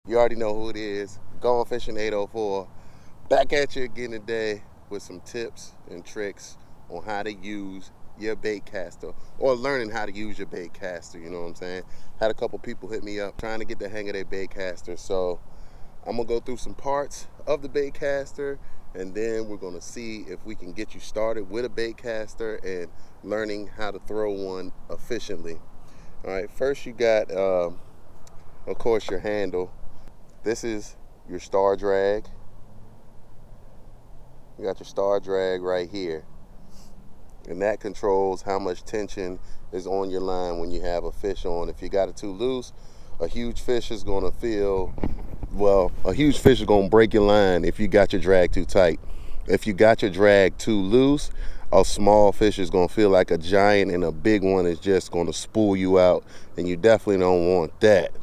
You already know who it is. Gone Fishing 804. Back at you again today with some tips and tricks on how to use your bait caster, or learning how to use your bait caster, you know what I'm saying? Had a couple people hit me up trying to get the hang of their bait caster, so I'm gonna go through some parts of the bait caster, and then we're gonna see if we can get you started with a bait caster and learning how to throw one efficiently. All right, first you got, of course, your handle. This is your star drag. You got your star drag right here, and that controls how much tension is on your line when you have a fish on. If you got it too loose, a huge fish is going to feel, well, a huge fish is going to break your line if you got your drag too tight. If you got your drag too loose, a small fish is going to feel like a giant, and a big one is just going to spool you out, and you definitely don't want that.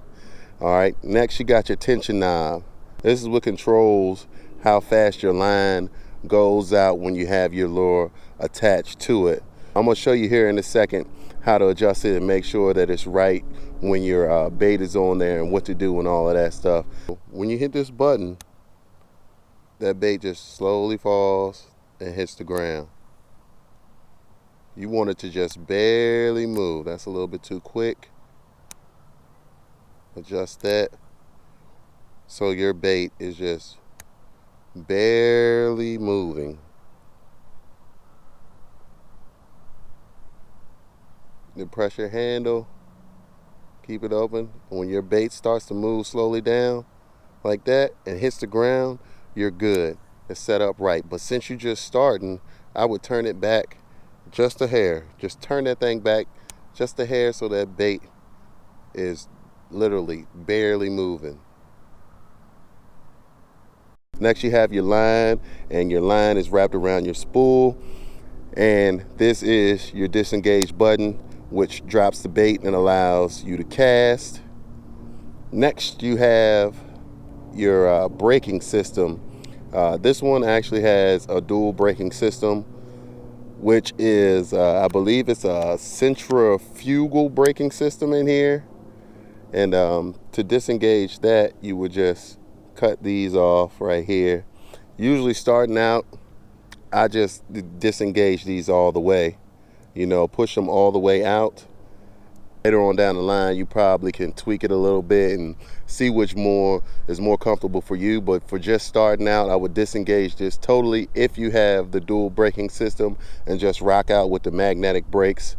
All right, next you got your tension knob. This is what controls how fast your line goes out when you have your lure attached to it. I'm going to show you here in a second how to adjust it and make sure that it's right when your bait is on there, and what to do and all of that stuff. When you hit this button, that bait just slowly falls and hits the ground. You want it to just barely move. That's a little bit too quick. Adjust that so your bait is just barely moving. Then press your handle, keep it open. When your bait starts to move slowly down like that and hits the ground, you're good. It's set up right. But since you're just starting, I would turn it back just a hair. Just turn that thing back just a hair so that bait is literally barely moving. Next you have your line, and your line is wrapped around your spool, and this is your disengage button, which drops the bait and allows you to cast. Next you have your braking system. This one actually has a dual braking system, which is I believe it's a centrifugal braking system in here. And to disengage that, you would just cut these off right here. Usually starting out, I just disengage these all the way, you know, push them all the way out. Later on down the line, you probably can tweak it a little bit and see which more is more comfortable for you. But for just starting out, I would disengage this totally if you have the dual braking system, and just rock out with the magnetic brakes.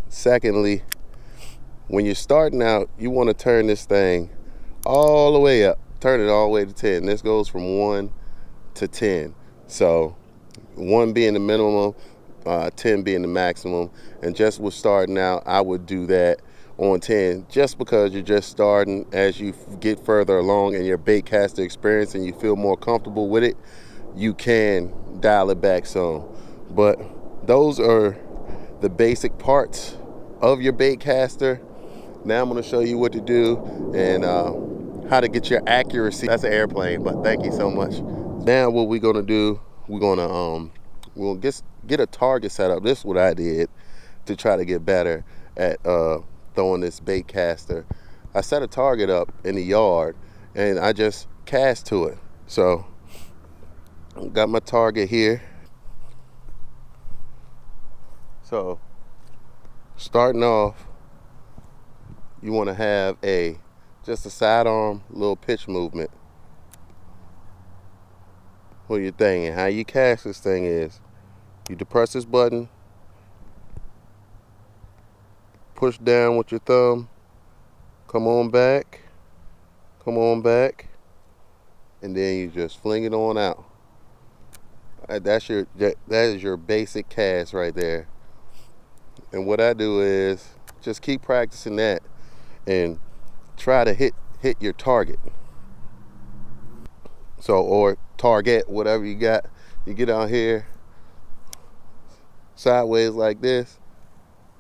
Secondly, when you're starting out, you want to turn this thing all the way up. Turn it all the way to 10. This goes from 1 to 10. So 1 being the minimum, 10 being the maximum. And just with starting out, I would do that on 10, just because you're just starting. As you get further along in your bait caster experience and you feel more comfortable with it, you can dial it back some. But those are the basic parts of your bait caster. Now I'm going to show you what to do and how to get your accuracy. That's an airplane, but thank you so much. Now what we're going to do, we're going to we'll get a target set up. This is what I did to try to get better at throwing this bait caster. I set a target up in the yard and I just cast to it. So got my target here. So starting off, you want to have just a sidearm little pitch movement for your thing. And how you cast this thing is, you depress this button, push down with your thumb, come on back, and then you just fling it on out. That is your basic cast right there. And what I do is just keep practicing that and try to hit your target. So, or target, whatever you got. You get out here sideways like this,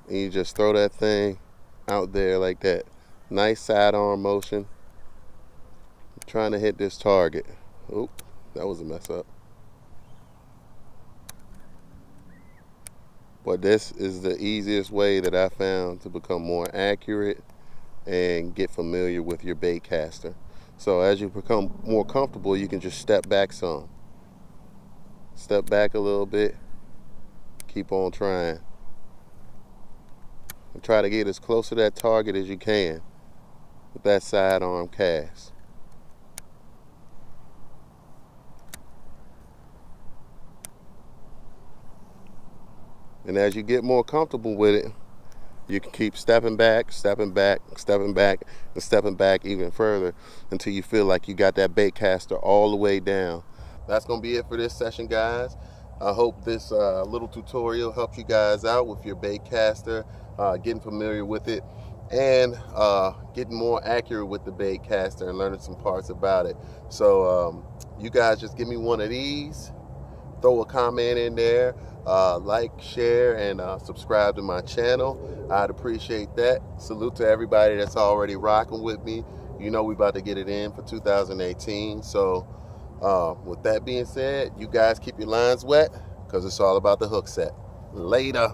and you just throw that thing out there like that. Nice sidearm motion, trying to hit this target. Oop, that was a mess up. But this is the easiest way that I found to become more accurate and get familiar with your bait caster. So as you become more comfortable, you can just step back some. Step back a little bit. Keep on trying. And try to get as close to that target as you can with that sidearm cast. And as you get more comfortable with it, you can keep stepping back, stepping back, stepping back, and stepping back even further until you feel like you got that bait caster all the way down. That's going to be it for this session, guys. I hope this little tutorial helped you guys out with your bait caster, getting familiar with it, and getting more accurate with the bait caster and learning some parts about it. So you guys just give me one of these. Throw a comment in there, like, share, and subscribe to my channel. I'd appreciate that. Salute to everybody that's already rocking with me. You know we about to get it in for 2018. So with that being said, you guys keep your lines wet because it's all about the hook set. Later.